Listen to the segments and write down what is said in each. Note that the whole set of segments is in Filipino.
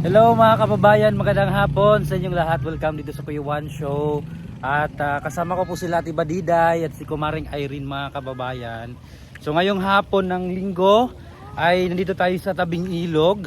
Hello mga kababayan, magandang hapon sa inyong lahat. Welcome dito sa Kuya Juan Show. At kasama ko po sila Ate Badiday at si Kumaring Irene mga kababayan. So ngayong hapon ng linggo ay nandito tayo sa tabing ilog.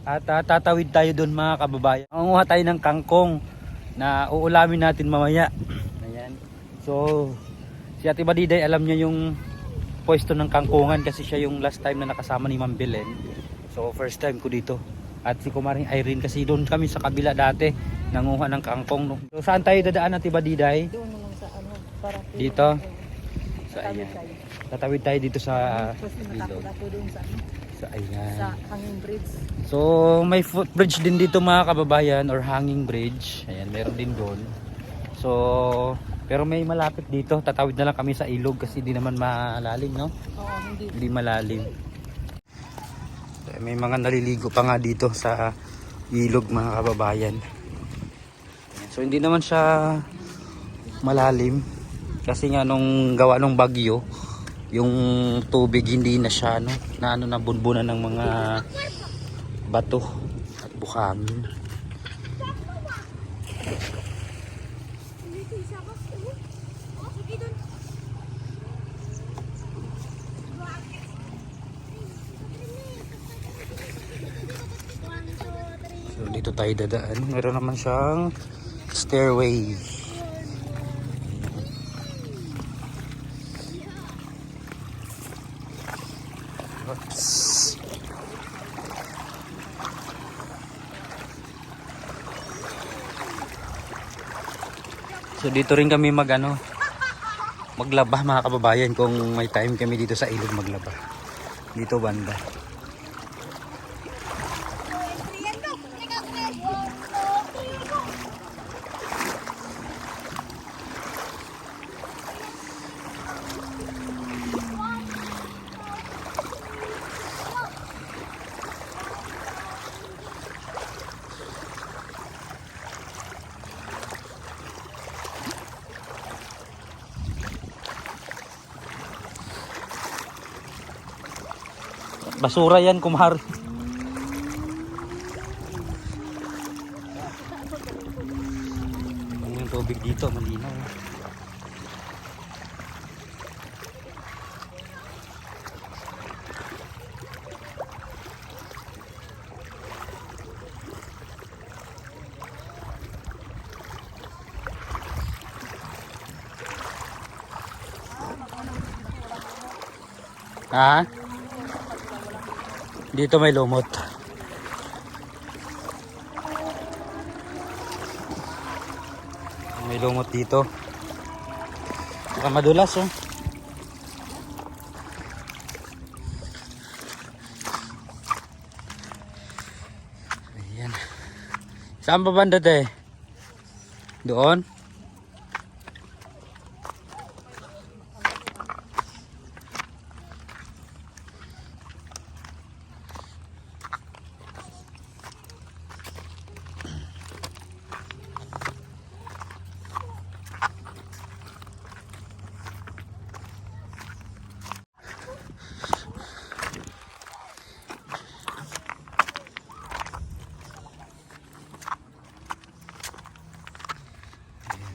At tatawid tayo doon mga kababayan. Mangunguha tayo ng kangkong na uulamin natin mamaya. Ayan. So si Ate Badiday alam niya yung pwesto ng kangkungan kasi siya yung last time na nakasama ni Ma'am Belen. So first time ko dito. At si Kumaring Irene kasi doon kami sa kabila dati nanguha ng kangkong. No? So saan tayo dadaan Ate Badiday? Doon naman sa ano, para Dito. So ayan. Tatawid tayo dito sa ilog. Ako doon sa ano, So ayan. sa hanging bridge. So may footbridge din dito mga kababayan or hanging bridge. Ayan, meron din doon. So pero may malapit dito. Tatawid na lang kami sa ilog kasi di naman malalim, no? Oo, Hindi malalim. May mga naliligo pa nga dito sa ilog mga kababayan. So hindi naman siya malalim kasi nga nung gawa ng bagyo yung tubig hindi na siya nabunbunan ng mga bato at buhangin. So dito tayo dadaan. Meron naman siyang stairway. Oops. So dito rin kami maglaba mga kababayan kung may time kami dito sa ilog maglaba. Dito banda. Basura yan, kumar. Yung tubig dito, malinaw. Ha? Dito may lumot. May lumot dito. Baka madulas oh. Ayan. Saan ba banda te? Doon?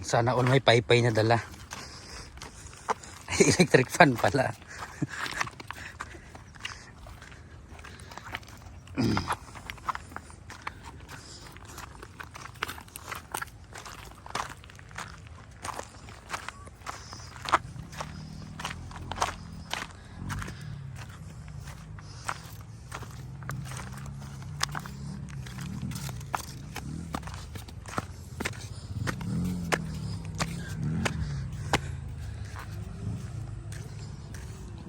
Sana all may paypay na dala. Electric fan pala.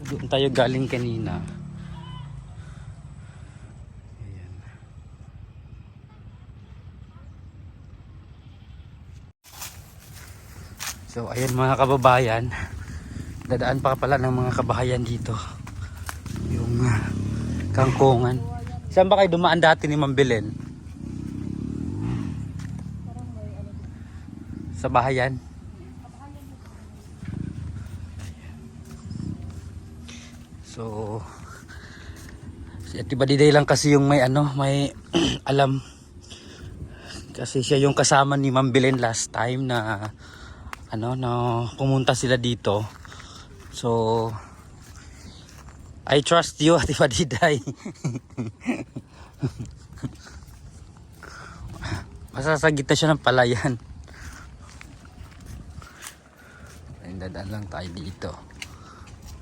Doon tayo galing kanina. Ayan. So ayan mga kababayan, dadaan pa pala ng mga kabahayan dito yung kangkungan. Saan ba kayo dumaan dati ni Ma'am Belen? Sa bahayan? So si Ate Badiday lang kasi yung may alam. Kasi siya yung kasama ni Ma'am Belen last time na na pumunta sila dito. So I trust you, Ate Padiday. Masasagit na siya ng palayan. Ay, dadaan lang tayo dito.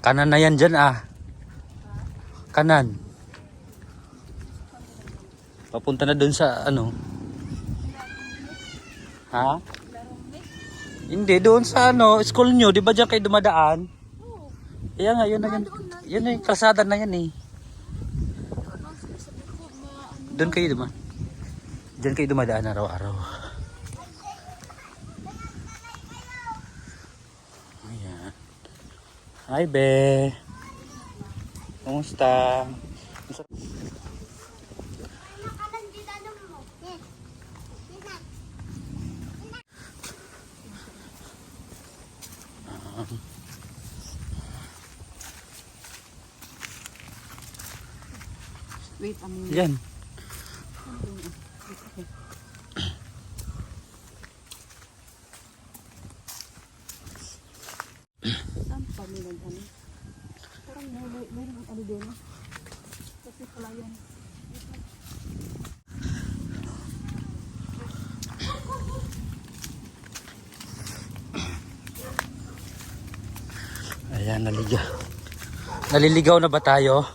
Kanan na yan dyan Kanan. Papunta na dun sa Ha? Hindi, doon sa school nyo. Di ba dyan kayo dumadaan? Kaya nga, yun na yung kalsada na yan eh. Doon kayo dumadaan. Diyan kayo dumadaan araw-araw. Ayan. Hi, Be. Kumusta? Wait, Yan. saan pa nila parang meron doon. Kasi pala yan. Ayan, naliligaw na ba tayo?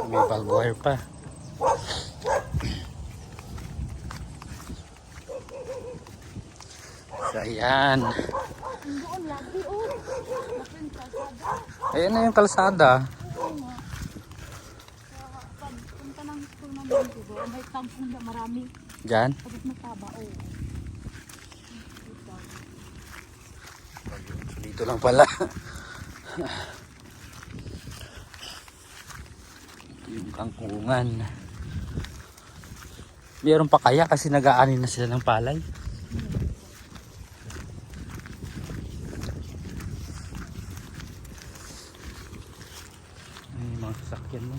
May barbed wire pa. So, ayan. Doon lagi, Ayan na yung kalsada. punta ng school namin dito. May tampong na marami. Diyan. Pagod na taba, So, dito lang pala. Yung kangkungan. Meron pa kaya kasi nag-aanin na sila ng palay. Ay, mga sasakyan mo.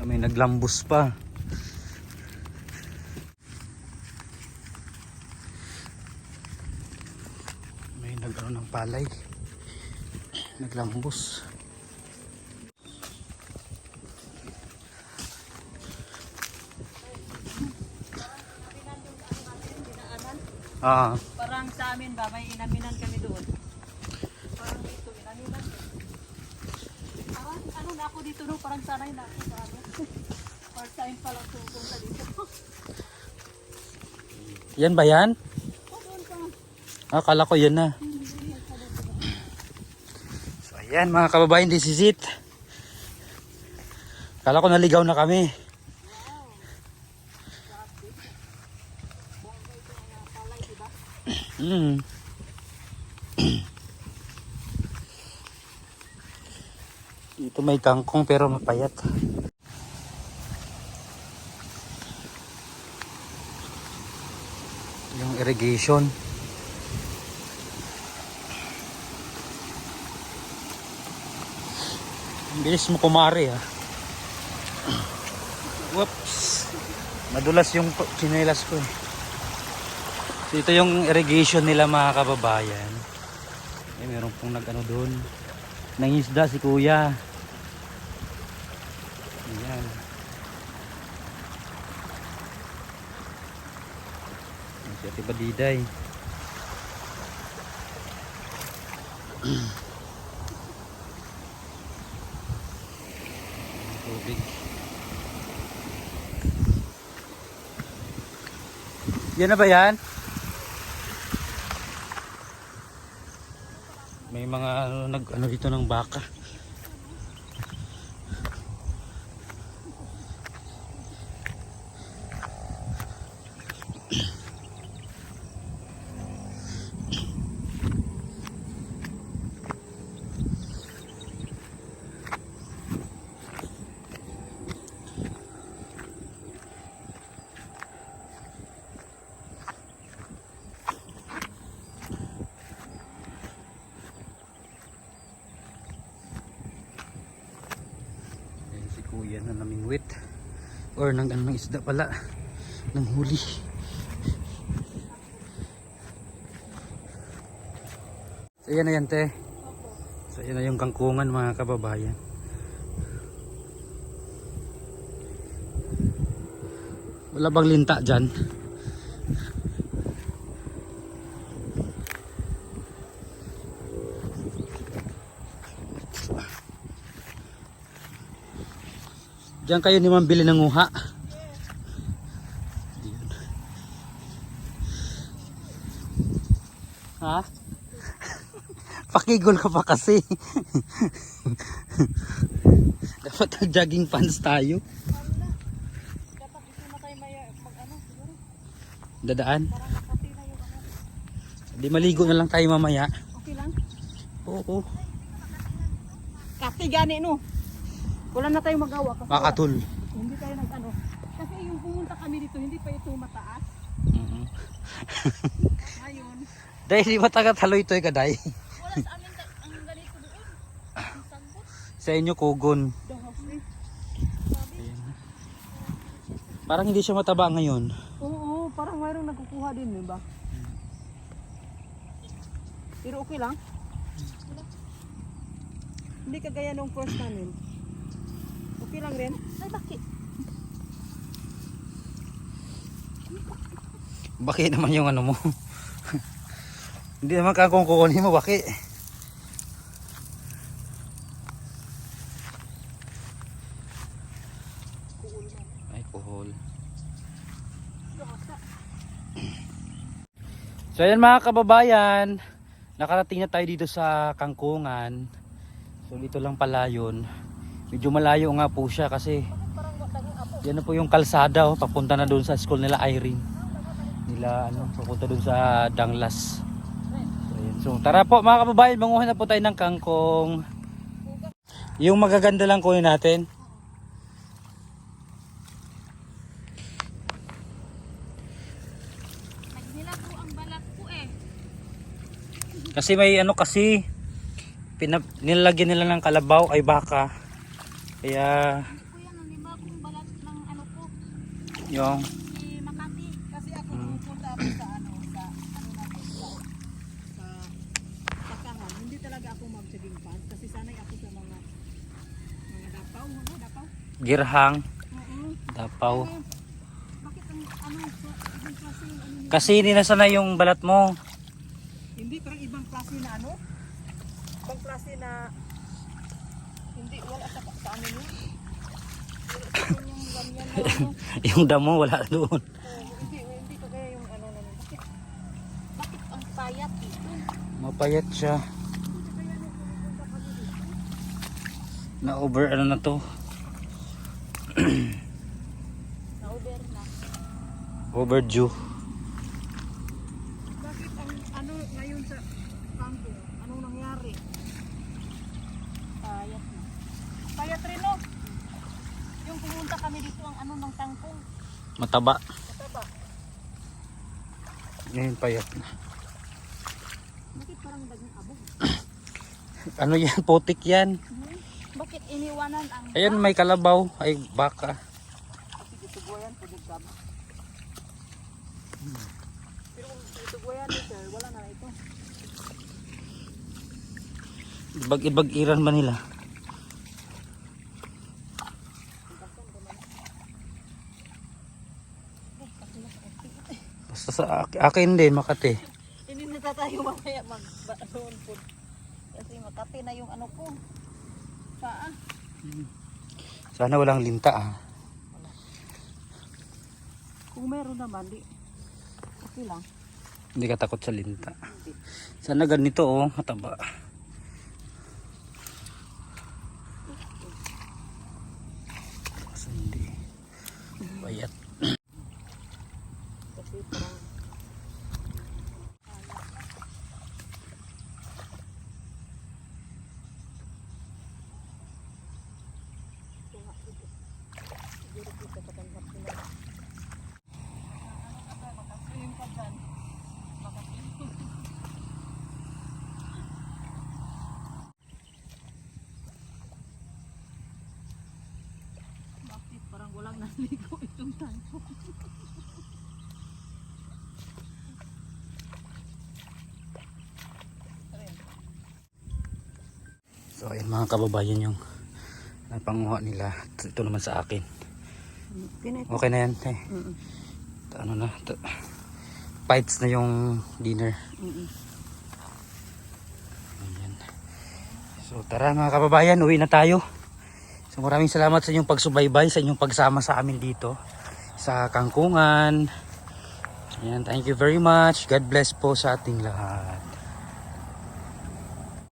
May naglambos pa. May nagano ng palay. Naglambos. Parang sa amin ba, may inaminan kami doon. Parang dito, inaminan. Ano na ako dito, no? Parang sanay na ako sa part time pa lang pupunta dito. Yan ba yan? Doon pa. Akala ko yan na. So ayan mga kababayan, this is it. Akala ko naligaw na kami. Dito may kangkong pero mapayat. Yung irrigation. Ang bilis mo kumari Whoops. Madulas yung chinelas ko So, ito yung irrigation nila mga kababayan. Meron pong nag-ano doon. Nangisda si kuya. Ayan. Si Ate Badiday. Tubig. Yan na ba yan? May mga nag-ano dito ng baka. kuya na namingwit or ng anong isda pala ng huli. So yan na yan te. So yan na yung kangkungan mga kababayan. Wala bang linta dyan? Diyan kayo ni mambili ng nguha. Ha? Pakigol ka pa kasi. Dapat nag-jogging pants tayo. Dapat dito na tayo mag-ano siguro. Dadaan. Parang makati na yung ano. Di maligo na lang tayo mamaya. Okay lang. Oo. Kasi gani no. Wala na tayong magawa kasi Makatul. hindi tayo nag-ano. Kasi yung pumunta kami dito, hindi pa ito mataas. Ngayon, Dahil di ba taga-taloy ito ka day? wala sa amin ang ganito doon. Ang sagot. Sa inyo kugon. Dahos eh. Parang hindi siya mataba ngayon. Oo, parang mayroong nagkukuha din, di ba? Pero okay lang. Hindi kagaya nung first namin. Okay lang rin. Ay, bakit? Baki naman yung ano mo. Hindi naman kung kukunin mo baki. Ay kuhol. So ayan mga kababayan, nakarating na tayo dito sa Kangkungan. So dito lang pala yun. Medyo malayo nga po siya kasi yan na po yung kalsada papunta na doon sa school nila Irene. Nila ano, papunta doon sa Danglas. So, ayan. So tara po mga kababayan, manguha na po tayo ng kangkong. Yung magaganda lang kunin natin. Nagnila po ang balat ko eh. Kasi may ano kasi nilagyan nila ng kalabaw ay baka. Kaya Kuya, nanima kong balat ng ano ko. yung Si Makati. Kasi ako pupunta ako sa ano natin sa Pakahan. Hindi talaga ako mag-jogging pants kasi sanay ako sa mga dapaw, ano dapaw? girhang, Oo. dapaw. Bakit ang ano sa ibang klase yung ano nila? Kasi hindi na sanay yung balat mo. Hindi parang ibang klase na ano? Ibang klase na hindi wala sa ano yun. Yung ganyan na ano. Yung damo wala doon. Hindi kagaya yung ano na bakit ang payat ito? Mapayat siya. Na over ano na to. Na-over na. Overdue. Bakit ang ano ngayon sa kampo? Anong nangyari? Payat na. Payat rin no? Yung pumunta kami dito ang ano ng tangkong. Mataba. Mataba. Ngayon payat na. Bakit parang dagang abog? Ano yan? Putik yan. Bakit iniwanan ang Ayan may kalabaw. Ay baka. kasi gitugoyan po dito ba? Pero kung gitugoyan ni sir, wala na ito. Ibag-iran ba nila? Basta sa akin din Makati. Hindi na tayo mamaya mag-doon po. Kasi Makati na yung ano ko. Paa. Sana walang linta ah. Kung meron naman, di. Okay lang. Hindi ka takot sa linta. Sana ganito oh, mataba. Kasi hindi. Bayat. Kasi parang siguro kita katanggap nila. Makaswim ka dyan. Makaswim. ligo itong tangko. So ayun mga kababayan yung napanguha nila. Ito naman sa akin. Okay na yan. Ano na. Bites na yung dinner. Ayan. So tara mga kababayan, uwi na tayo. So maraming salamat sa inyong pagsubaybay, sa inyong pagsama sa amin dito sa Kangkungan. Ayan, thank you very much. God bless po sa ating lahat.